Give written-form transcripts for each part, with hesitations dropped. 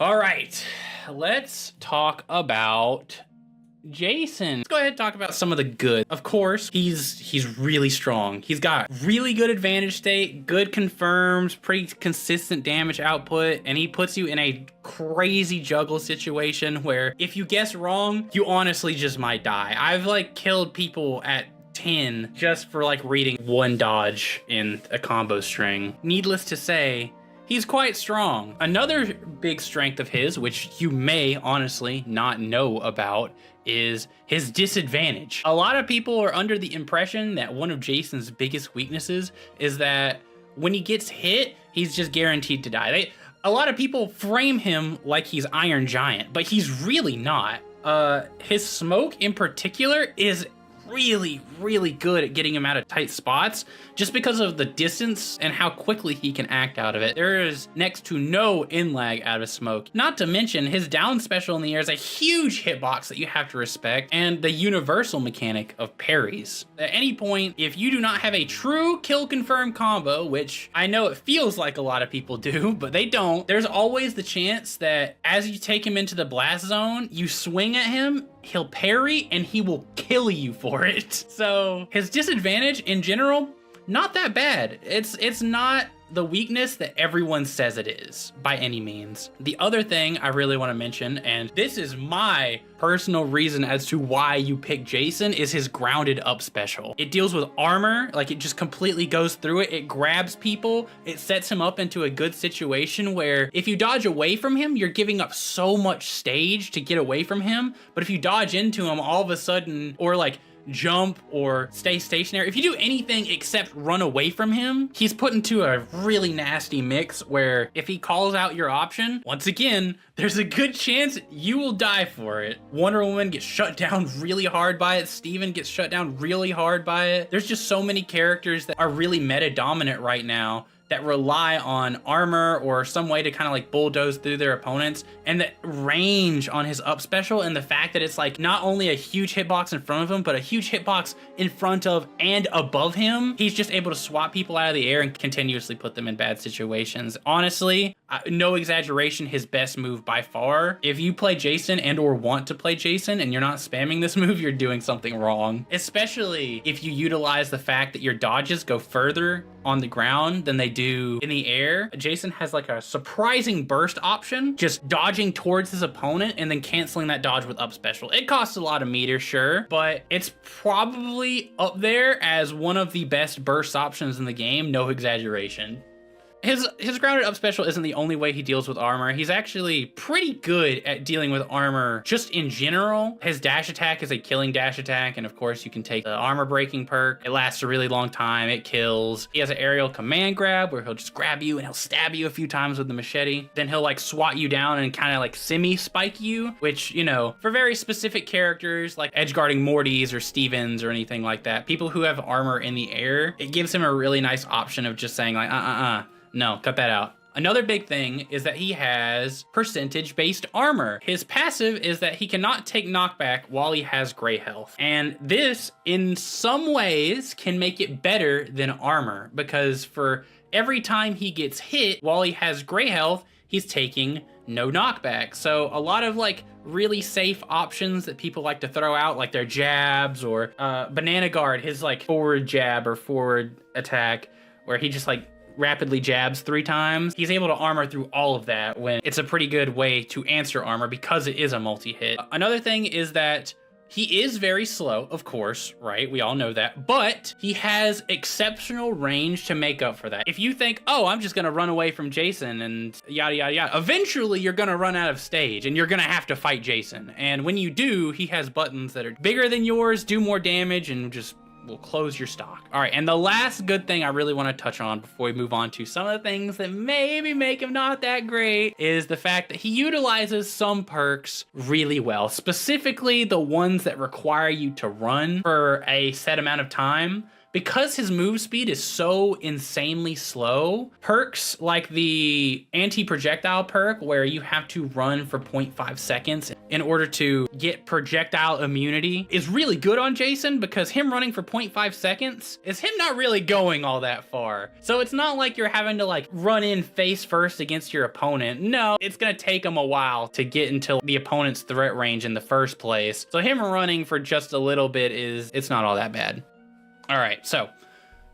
All right, let's talk about Jason. Let's go ahead and talk about some of the good. Of course, he's really strong. He's got really good advantage state, good confirms, pretty consistent damage output, and he puts you in a crazy juggle situation where if you guess wrong, you honestly just might die. I've like killed people at 10 just for like reading one dodge in a combo string. Needless to say, he's quite strong. Another big strength of his, which you may honestly not know about, is his disadvantage. A lot of people are under the impression that one of Jason's biggest weaknesses is that when he gets hit, he's just guaranteed to die. A lot of people frame him like he's Iron Giant, but he's really not. His smoke in particular is really good at getting him out of tight spots just because of the distance and how quickly he can act out of it. There is next to no in lag out of smoke. Not to mention his down special in the air is a huge hitbox that you have to respect, and the universal mechanic of parries. At any point, if you do not have a true kill confirm combo, which I know it feels like a lot of people do, but they don't, there's always the chance that as you take him into the blast zone, you swing at him, he'll parry, and he will kill you for it. So his disadvantage in general, not that bad. It's not the weakness that everyone says it is by any means. The other thing I really want to mention, and this is my personal reason as to why you pick Jason, is his grounded up special. It deals with armor, like it just completely goes through it. It grabs people, it sets him up into a good situation where if you dodge away from him, you're giving up so much stage to get away from him. But if you dodge into him all of a sudden, or like jump or stay stationary, if you do anything except run away from him, he's put into a really nasty mix where if he calls out your option, once again, there's a good chance you will die for it. Wonder Woman gets shut down really hard by it. Steven gets shut down really hard by it. There's just so many characters that are really meta dominant right now that rely on armor or some way to kind of like bulldoze through their opponents, and the range on his up special and the fact that it's like not only a huge hitbox in front of him, but a huge hitbox in front of and above him. He's just able to swat people out of the air and continuously put them in bad situations. Honestly, no exaggeration, his best move by far. If you play Jason and or want to play Jason and you're not spamming this move, you're doing something wrong. Especially if you utilize the fact that your dodges go further on the ground than they do in the air. Jason has like a surprising burst option, just dodging towards his opponent and then canceling that dodge with up special. It costs a lot of meter, sure, but it's probably up there as one of the best burst options in the game, no exaggeration. His grounded up special isn't the only way he deals with armor. He's actually pretty good at dealing with armor just in general. His dash attack is a killing dash attack, and of course you can take the armor breaking perk. It lasts a really long time, it kills. He has an aerial command grab where he'll just grab you and he'll stab you a few times with the machete. Then he'll like swat you down and kind of like semi-spike you, which, you know, for very specific characters like edge guarding Mortys or Stevens or anything like that, people who have armor in the air, it gives him a really nice option of just saying like, no, cut that out. Another big thing is that he has percentage-based armor. His passive is that he cannot take knockback while he has gray health. And this, in some ways, can make it better than armor, because for every time he gets hit while he has gray health, he's taking no knockback. So a lot of like really safe options that people like to throw out, like their jabs or Banana Guard, his like forward jab or forward attack, where he just like rapidly jabs 3 times. He's able to armor through all of that when it's a pretty good way to answer armor because it is a multi-hit. Another thing is that he is very slow, of course, right? We all know that, but he has exceptional range to make up for that. If you think, oh, I'm just gonna run away from Jason and yada, yada, yada, eventually you're gonna run out of stage and you're gonna have to fight Jason. And when you do, he has buttons that are bigger than yours, do more damage, and just will close your stock. All right, and the last good thing I really want to touch on before we move on to some of the things that maybe make him not that great is the fact that he utilizes some perks really well, specifically the ones that require you to run for a set amount of time. because his move speed is so insanely slow, perks like the anti-projectile perk where you have to run for 0.5 seconds in order to get projectile immunity is really good on Jason, because him running for 0.5 seconds is him not really going all that far. So it's not like you're having to like run in face first against your opponent. No, it's gonna take him a while to get into the opponent's threat range in the first place. So him running for just a little bit it's not all that bad. All right, so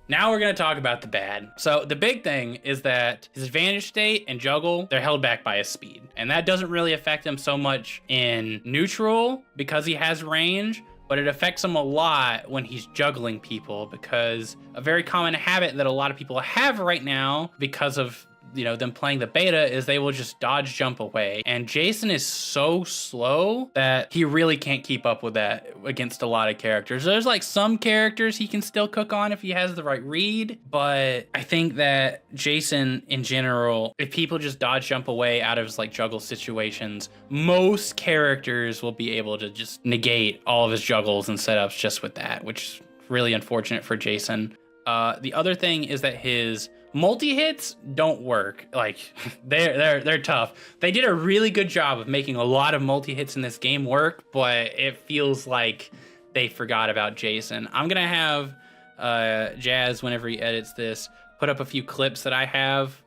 now we're gonna talk about the bad. So the big thing is that his advantage state and juggle, they're held back by his speed. And that doesn't really affect him so much in neutral because he has range, but it affects him a lot when he's juggling people, because a very common habit that a lot of people have right now because of them playing the beta is they will just dodge jump away. And Jason is so slow that he really can't keep up with that against a lot of characters. There's like some characters he can still cook on if he has the right read, but I think that Jason in general, if people just dodge jump away out of his like juggle situations, most characters will be able to just negate all of his juggles and setups just with that, which is really unfortunate for Jason. The other thing is that his multi-hits don't work. Like they're tough. They did a really good job of making a lot of multi-hits in this game work, but it feels like they forgot about Jason. I'm gonna have Jazz, whenever he edits this, put up a few clips that I have,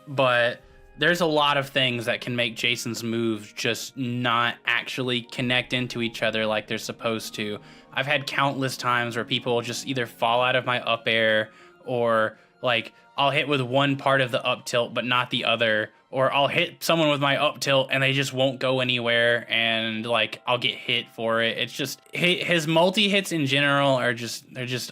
but there's a lot of things that can make Jason's moves just not actually connect into each other like they're supposed to. I've had countless times where people just either fall out of my up air, or like I'll hit with one part of the up tilt but not the other, or I'll hit someone with my up tilt and they just won't go anywhere, and like I'll get hit for it. It's just his multi hits in general they're just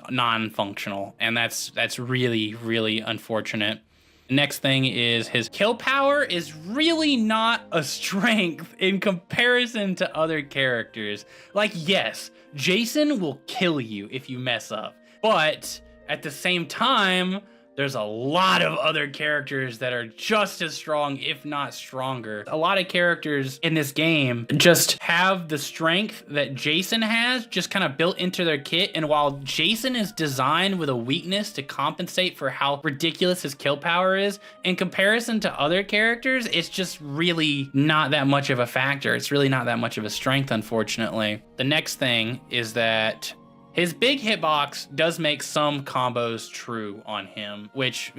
non-functional, and that's really, really unfortunate. Next thing is his kill power is really not a strength in comparison to other characters. Like, yes, Jason will kill you if you mess up, but at the same time, there's a lot of other characters that are just as strong, if not stronger. A lot of characters in this game just have the strength that Jason has just kind of built into their kit. And while Jason is designed with a weakness to compensate for how ridiculous his kill power is, in comparison to other characters, it's just really not that much of a factor. It's really not that much of a strength, unfortunately. The next thing is that his big hitbox does make some combos true on him, which,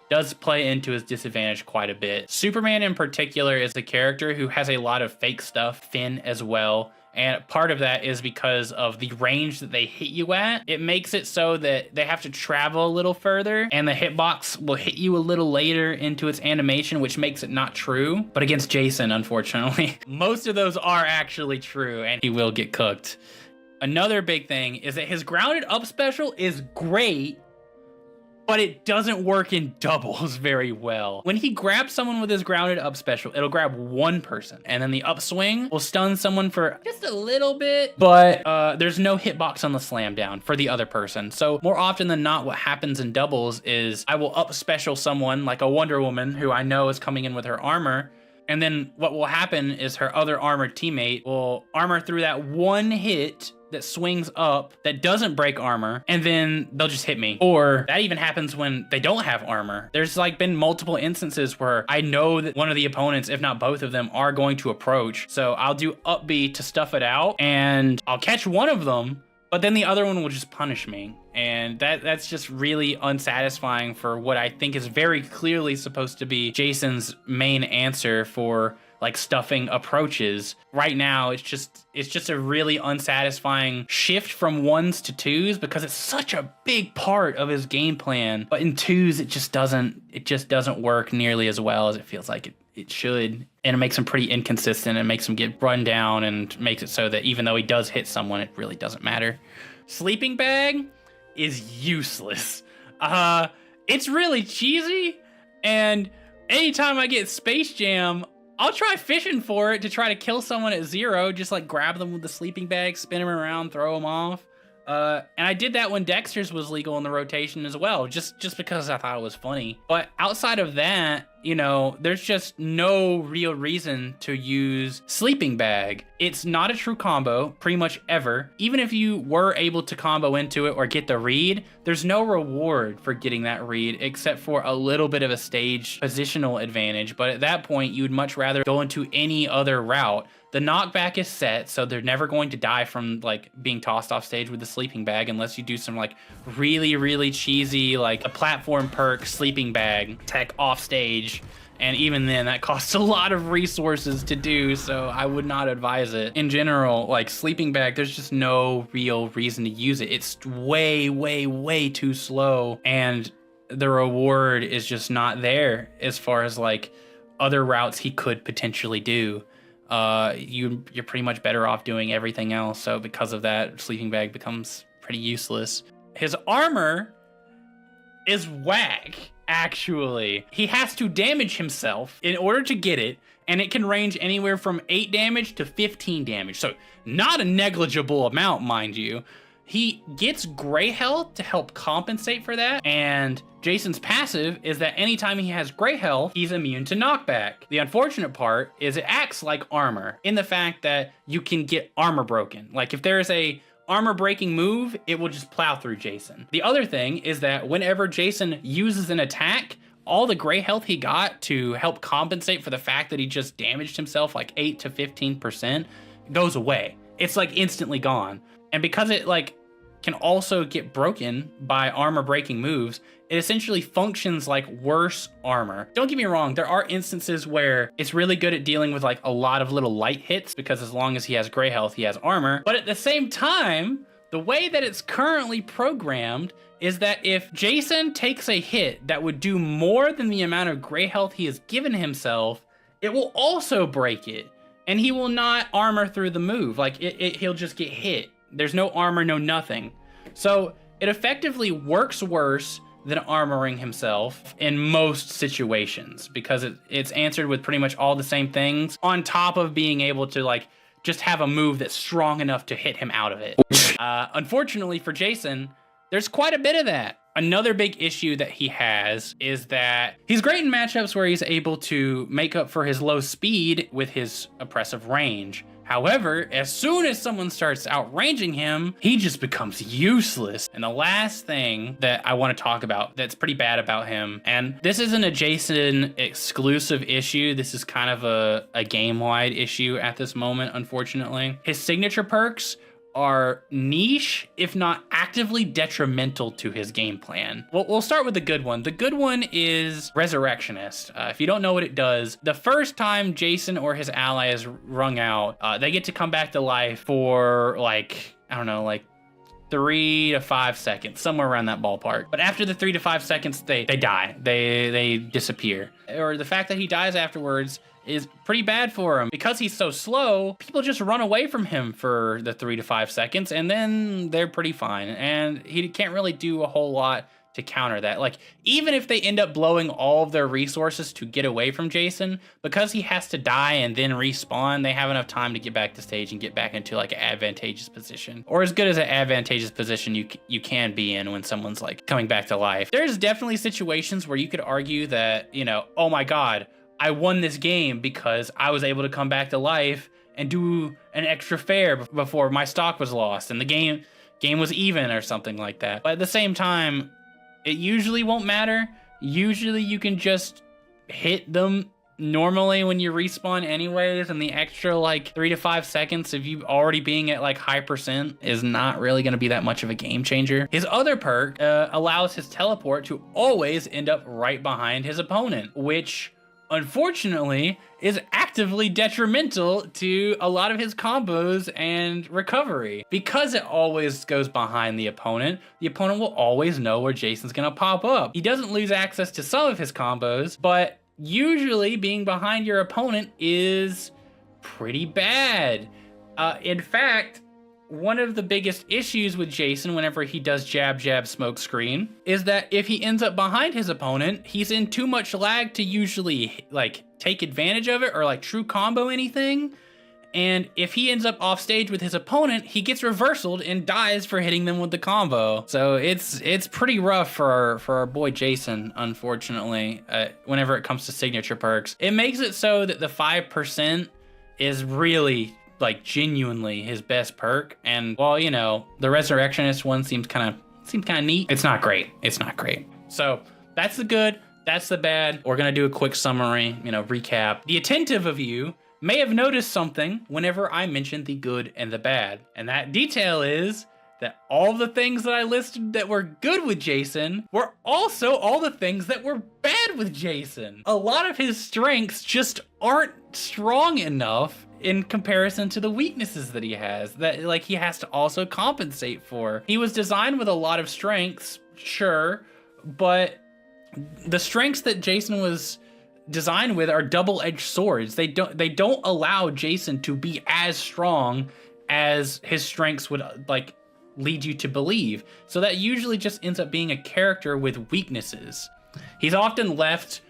does play into his disadvantage quite a bit. Superman in particular is a character who has a lot of fake stuff, Finn as well. And part of that is because of the range that they hit you at. It makes it so that they have to travel a little further, and the hitbox will hit you a little later into its animation, which makes it not true. But against Jason, unfortunately, most of those are actually true, and he will get cooked. Another big thing is that his grounded up special is great, but it doesn't work in doubles very well. When he grabs someone with his grounded up special, it'll grab one person, and then the upswing will stun someone for just a little bit, but there's no hitbox on the slam down for the other person. So more often than not, what happens in doubles is I will up special someone like a Wonder Woman who I know is coming in with her armor, and then what will happen is her other armored teammate will armor through that one hit that swings up that doesn't break armor, and then they'll just hit me. Or that even happens when they don't have armor. There's like been multiple instances where I know that one of the opponents, if not both of them, are going to approach. So I'll do up B to stuff it out, and I'll catch one of them, but then the other one will just punish me. And that's just really unsatisfying for what I think is very clearly supposed to be Jason's main answer for like stuffing approaches. Right now, it's just a really unsatisfying shift from ones to twos, because it's such a big part of his game plan. But in twos, it just doesn't work nearly as well as it feels like it should. And it makes him pretty inconsistent, and makes him get run down, and makes it so that even though he does hit someone, it really doesn't matter. Sleeping Bag is useless. It's really cheesy, and anytime I get Space Jam, I'll try fishing for it to try to kill someone at zero, just like grab them with the sleeping bag, spin them around, throw them off. And I did that when Dexter's was legal in the rotation as well, just because I thought it was funny. But outside of that, you know, there's just no real reason to use Sleeping Bag. It's not a true combo, pretty much ever. Even if you were able to combo into it or get the read, there's no reward for getting that read except for a little bit of a stage positional advantage. But at that point, you'd much rather go into any other route. The knockback is set, so they're never going to die from like being tossed off stage with the Sleeping Bag unless you do some like really cheesy, like a platform perk Sleeping Bag tech off stage. And even then, that costs a lot of resources to do, so I would not advise it. In general, like Sleeping Bag, there's just no real reason to use it. It's way too slow, and the reward is just not there as far as like other routes he could potentially do. You're pretty much better off doing everything else, so because of that, Sleeping Bag becomes pretty useless. His armor is whack. Actually, he has to damage himself in order to get it, and it can range anywhere from 8 damage to 15 damage, so not a negligible amount, mind you. He gets gray health to help compensate for that, and Jason's passive is that anytime he has gray health, he's immune to knockback. The unfortunate part is it acts like armor in the fact that you can get armor broken. Like if there's a armor breaking move, it will just plow through Jason. The other thing is that whenever Jason uses an attack, all the gray health he got to help compensate for the fact that he just damaged himself like 8 to 15% goes away. It's like instantly gone. And because it like can also get broken by armor breaking moves, it essentially functions like worse armor. Don't get me wrong, there are instances where it's really good at dealing with like a lot of little light hits because as long as he has gray health, he has armor. But at the same time, the way that it's currently programmed is that if Jason takes a hit that would do more than the amount of gray health he has given himself, it will also break it. And he will not armor through the move. Like he'll just get hit. There's no armor, no nothing. So it effectively works worse than armoring himself in most situations because it's answered with pretty much all the same things on top of being able to like just have a move that's strong enough to hit him out of it. Unfortunately for Jason, there's quite a bit of that. Another big issue that he has is that he's great in matchups where he's able to make up for his low speed with his oppressive range. However, as soon as someone starts outranging him, he just becomes useless. And the last thing that I want to talk about that's pretty bad about him, and this isn't a Jason exclusive issue, this is kind of a game-wide issue at this moment, unfortunately. His signature perks are niche, if not actively detrimental to his game plan. Well, we'll start with the good one. The good one is Resurrectionist. If you don't know what it does, the first time Jason or his ally is wrung out, they get to come back to life for like, I don't know, like 3 to 5 seconds, somewhere around that ballpark. But after the 3 to 5 seconds, they die. They disappear. Or the fact that he dies afterwards is pretty bad for him. Because he's so slow, people just run away from him for the 3 to 5 seconds, and then they're pretty fine. And he can't really do a whole lot to counter that. Like, even if they end up blowing all of their resources to get away from Jason, because he has to die and then respawn, they have enough time to get back to stage and get back into like an advantageous position. Or as good as an advantageous position you can be in when someone's like coming back to life. There's definitely situations where you could argue that, you know, oh my God, I won this game because I was able to come back to life and do an extra fair before my stock was lost and the game was even or something like that. But at the same time, it usually won't matter. Usually you can just hit them normally when you respawn anyways, and the extra like 3 to 5 seconds of you already being at like high percent is not really going to be that much of a game changer. His other perk allows his teleport to always end up right behind his opponent, which unfortunately is actively detrimental to a lot of his combos and recovery. Because it always goes behind the opponent will always know where Jason's gonna pop up. He doesn't lose access to some of his combos, but usually being behind your opponent is pretty bad. In fact, one of the biggest issues with Jason whenever he does jab, jab, smoke screen is that if he ends up behind his opponent, he's in too much lag to usually like take advantage of it or like true combo anything. And if he ends up off stage with his opponent, he gets reversaled and dies for hitting them with the combo. So it's pretty rough for our boy Jason, unfortunately, whenever it comes to signature perks. It makes it so that the 5% is really like genuinely his best perk. And while, you know, the Resurrectionist one seems kind of neat, it's not great. It's not great. So that's the good, that's the bad. We're gonna do a quick summary, you know, recap. The attentive of you may have noticed something whenever I mentioned the good and the bad. And that detail is that all the things that I listed that were good with Jason were also all the things that were bad with Jason. A lot of his strengths just aren't strong enough in comparison to the weaknesses that he has, that like he has to also compensate for. He was designed with a lot of strengths, sure, but the strengths that Jason was designed with are double-edged swords. They don't allow Jason to be as strong as his strengths would like lead you to believe. So that usually just ends up being a character with weaknesses. He's often left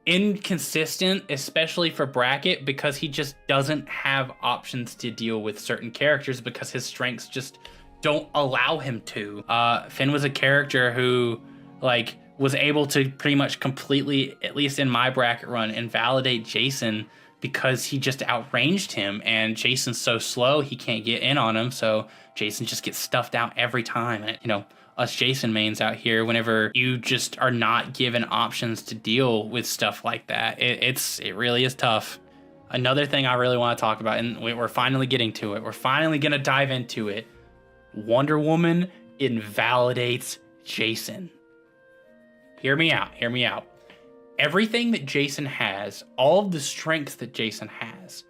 inconsistent, especially for bracket, because he just doesn't have options to deal with certain characters because his strengths just don't allow him to. Finn was a character who like was able to pretty much completely, at least in my bracket run, invalidate Jason because he just outranged him, and Jason's so slow he can't get in on him, so Jason just gets stuffed out every time. And, you know, us Jason mains out here, whenever you just are not given options to deal with stuff like that, it really is tough. Another thing I really want to talk about, and we're finally getting to it, we're finally gonna dive into it. Wonder Woman invalidates Jason. Hear me out, hear me out. Everything that Jason has, all of the strengths that Jason has,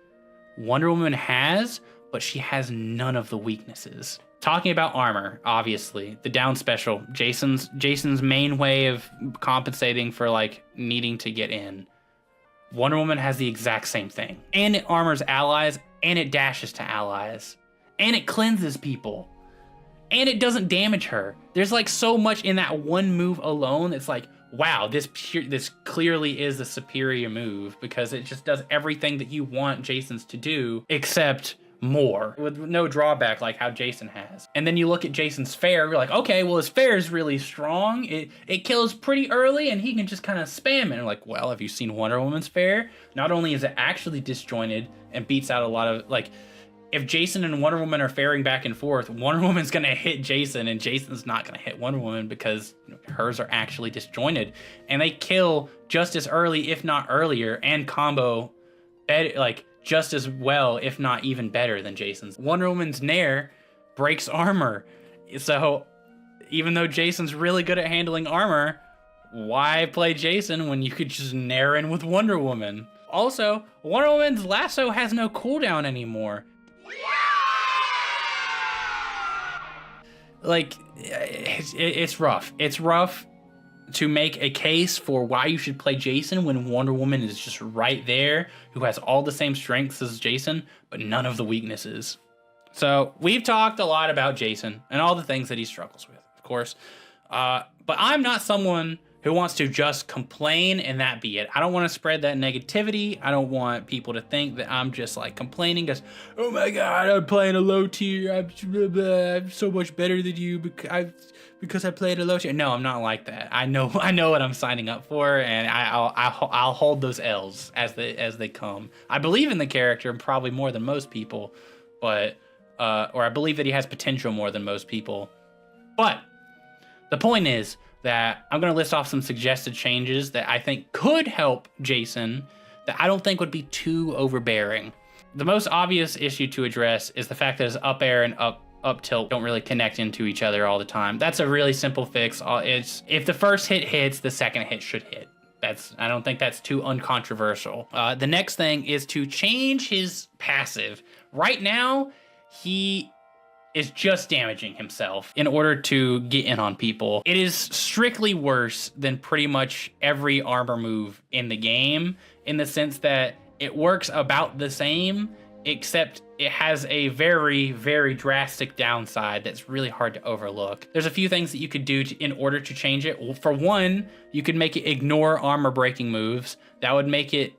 Wonder Woman has, but she has none of the weaknesses. Talking about armor, obviously, the down special, Jason's main way of compensating for like needing to get in. Wonder Woman has the exact same thing. And it armors allies, and it dashes to allies, and it cleanses people. And it doesn't damage her. There's like so much in that one move alone. It's like, wow, this clearly is a superior move because it just does everything that you want Jason's to do, except more, with no drawback like how Jason has. And then you look at Jason's fair, you're like, okay, well his fair is really strong. It kills pretty early and he can just kind of spam it. And like, well, have you seen Wonder Woman's fair? Not only is it actually disjointed and beats out a lot of like, if Jason and Wonder Woman are faring back and forth, Wonder Woman's gonna hit Jason and Jason's not gonna hit Wonder Woman because hers are actually disjointed. And they kill just as early, if not earlier, and combo like just as well, if not even better than Jason's. Wonder Woman's Nair breaks armor. So even though Jason's really good at handling armor, why play Jason when you could just Nair in with Wonder Woman? Also, Wonder Woman's lasso has no cooldown anymore. Like, it's rough. It's rough to make a case for why you should play Jason when Wonder Woman is just right there, who has all the same strengths as Jason, but none of the weaknesses. So we've talked a lot about Jason and all the things that he struggles with, of course. But I'm not someone who wants to just complain and that be it. I don't want to spread that negativity. I don't want people to think that I'm just like complaining because, oh my God, I'm playing a low tier. I'm so much better than you because I played a low tier. No, I'm not like that. I know what I'm signing up for, and I'll hold those L's as they come. I believe in the character probably more than most people, but or I believe that he has potential more than most people. But the point is that I'm going to list off some suggested changes that I think could help Jason that I don't think would be too overbearing. The most obvious issue to address is the fact that his up air and up tilt don't really connect into each other all the time. That's a really simple fix. It's if the first hit hits, the second hit should hit. I don't think that's too uncontroversial. The next thing is to change his passive. Right now, he is just damaging himself in order to get in on people. It is strictly worse than pretty much every armor move in the game, in the sense that it works about the same, except it has a very, very drastic downside that's really hard to overlook. There's a few things that you could do in order to change it. Well, for one, you could make it ignore armor breaking moves. That would make it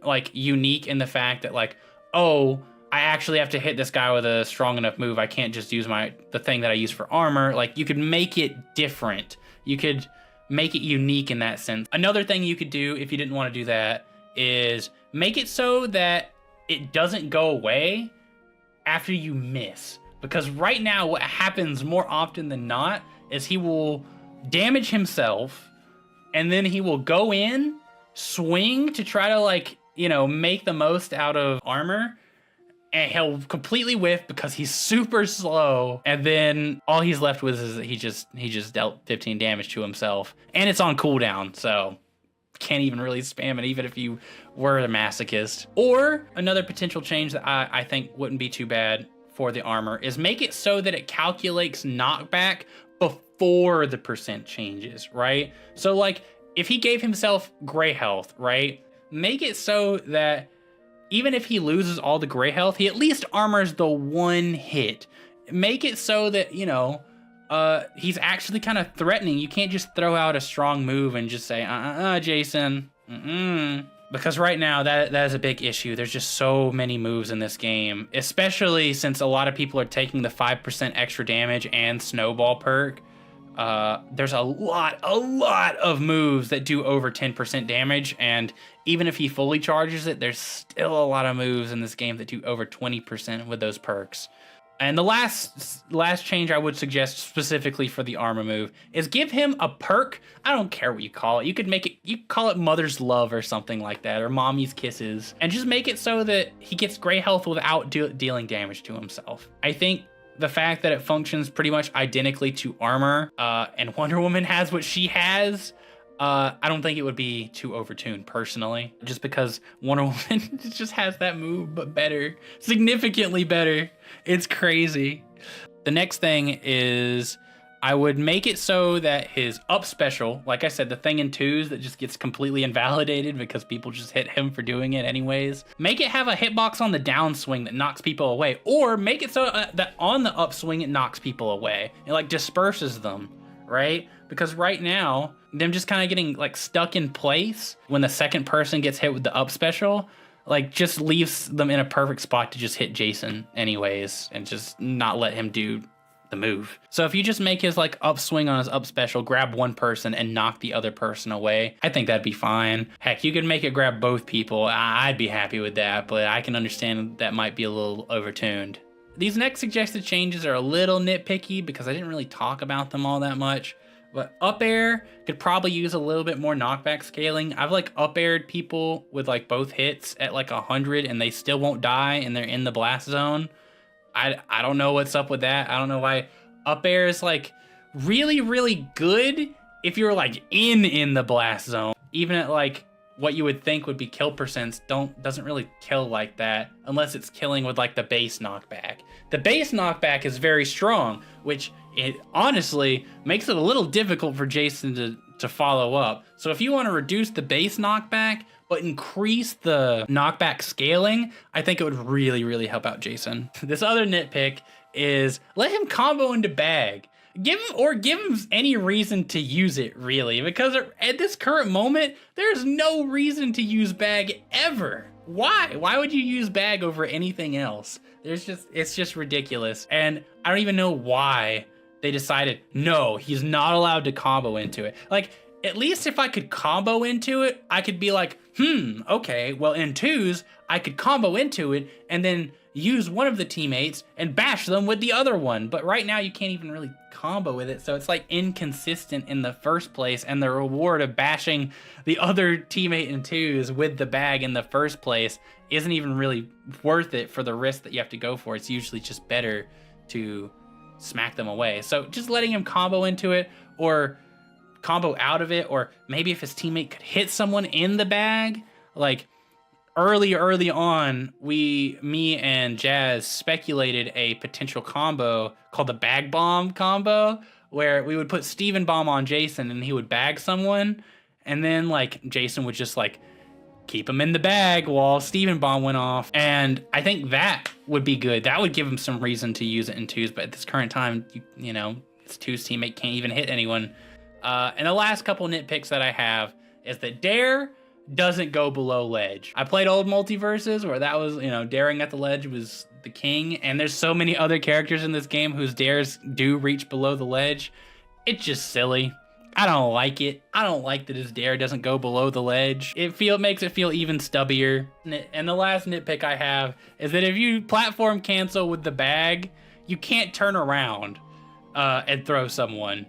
like unique in the fact that like, oh, I actually have to hit this guy with a strong enough move. I can't just use the thing that I use for armor. Like, you could make it different. You could make it unique in that sense. Another thing you could do if you didn't want to do that is make it so that it doesn't go away after you miss. Because right now, what happens more often than not is he will damage himself, and then he will go in, swing to try to, like, you know, make the most out of armor, and he'll completely whiff because he's super slow, and then all he's left with is that he just dealt 15 damage to himself, and it's on cooldown, so can't even really spam it even if you were a masochist. Or another potential change that I think wouldn't be too bad for the armor is make it so that it calculates knockback before the percent changes, right? So like if he gave himself gray health, right? Make it so that even if he loses all the gray health, he at least armors the one hit. Make it so that, you know, he's actually kind of threatening. You can't just throw out a strong move and just say, Jason. Because right now, that is a big issue. There's just so many moves in this game, especially since a lot of people are taking the 5% extra damage and snowball perk. There's a lot of moves that do over 10% damage, and even if he fully charges it, there's still a lot of moves in this game that do over 20% with those perks. And the last change I would suggest specifically for the armor move is give him a perk. I don't care what you call it. You could call it Mother's Love or something like that, or Mommy's Kisses, and just make it so that he gets gray health without dealing damage to himself. I think the fact that it functions pretty much identically to armor, and Wonder Woman has what she has, I don't think it would be too overtuned personally, just because Wonder Woman just has that move, but better, significantly better. It's crazy. The next thing is I would make it so that his up special, like I said, the thing in twos that just gets completely invalidated because people just hit him for doing it anyways, make it have a hitbox on the downswing that knocks people away, or make it so that on the upswing it knocks people away. It like disperses them, right? Because right now, them just kind of getting like stuck in place when the second person gets hit with the up special, like just leaves them in a perfect spot to just hit Jason anyways and just not let him do the move. So if you just make his like upswing on his up special, grab one person and knock the other person away, I think that'd be fine. Heck, you could make it grab both people. I'd be happy with that, but I can understand that might be a little overtuned. These next suggested changes are a little nitpicky because I didn't really talk about them all that much. But up air could probably use a little bit more knockback scaling. I've like up aired people with like both hits at like 100 and they still won't die and they're in the blast zone. I don't know what's up with that. I don't know why up air is like really good if you're like in the blast zone. Even at like what you would think would be kill percents doesn't really kill like that unless it's killing with like the base knockback. The base knockback is very strong, which it honestly makes it a little difficult for Jason to follow up. So if you want to reduce the base knockback but increase the knockback scaling, I think it would really help out Jason. This other nitpick is let him combo into bag. Give him any reason to use it, really, because at this current moment, there's no reason to use bag ever. Why? Why would you use bag over anything else? It's just ridiculous. And I don't even know why they decided, no, he's not allowed to combo into it. Like, at least if I could combo into it, I could be like, okay, well in twos, I could combo into it and then use one of the teammates and bash them with the other one. But right now you can't even really combo with it. So it's like inconsistent in the first place. And the reward of bashing the other teammate in twos with the bag in the first place isn't even really worth it for the risk that you have to go for. It's usually just better to smack them away. So just letting him combo into it or combo out of it, or maybe if his teammate could hit someone in the bag, like early on, me and Jazz speculated a potential combo called the bag bomb combo, where we would put Steven Bomb on Jason and he would bag someone, and then like Jason would just like keep him in the bag while Steven Bomb went off. And I think that would be good. That would give him some reason to use it in twos, but at this current time, you know, his twos teammate can't even hit anyone. And the last couple nitpicks that I have is that Dare doesn't go below ledge. I played old Multiversus where that was, you know, daring at the ledge was the king, and there's so many other characters in this game whose dares do reach below the ledge. It's just silly. I don't like it. I don't like that his dare doesn't go below the ledge. It makes it feel even stubbier. And the last nitpick I have is that if you platform cancel with the bag, you can't turn around and throw someone.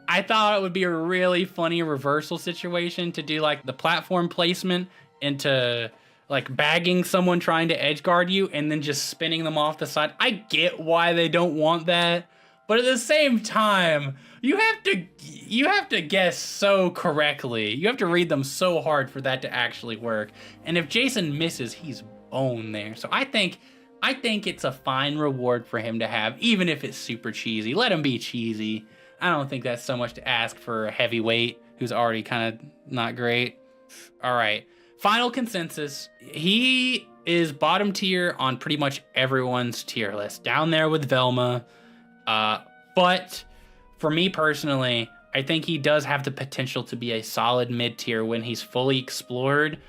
I thought it would be a really funny reversal situation to do like the platform placement into like bagging someone trying to edge guard you and then just spinning them off the side. I get why they don't want that, but at the same time, you have to guess so correctly. You have to read them so hard for that to actually work. And if Jason misses, he's boned there. So I think it's a fine reward for him to have, even if it's super cheesy. Let him be cheesy. I don't think that's so much to ask for a heavyweight who's already kind of not great. All right, final consensus. He is bottom tier on pretty much everyone's tier list, down there with Velma. But for me personally, I think he does have the potential to be a solid mid-tier when he's fully explored.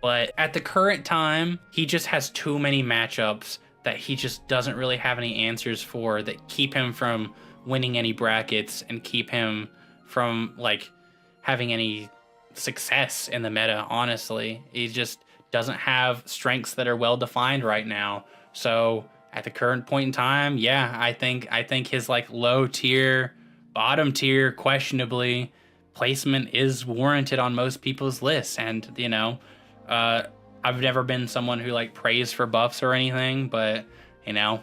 But at the current time, he just has too many matchups that he just doesn't really have any answers for that keep him from winning any brackets and keep him from like having any success in the meta. Honestly, he just doesn't have strengths that are well defined right now. So at the current point in time, yeah, I think his like low tier, bottom tier, questionably placement is warranted on most people's lists. And you know, I've never been someone who like prays for buffs or anything, but you know,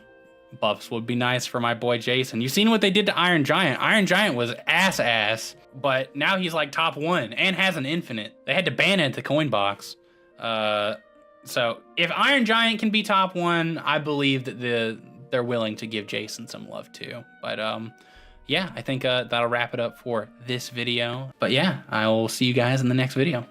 buffs would be nice for my boy Jason. You've seen what they did to Iron Giant. Iron Giant was ass, but now he's like top 1 and has an infinite. They had to ban it at the coin box. So if Iron Giant can be top 1, I believe that they're willing to give Jason some love too. But yeah, I think that'll wrap it up for this video. But yeah, I will see you guys in the next video.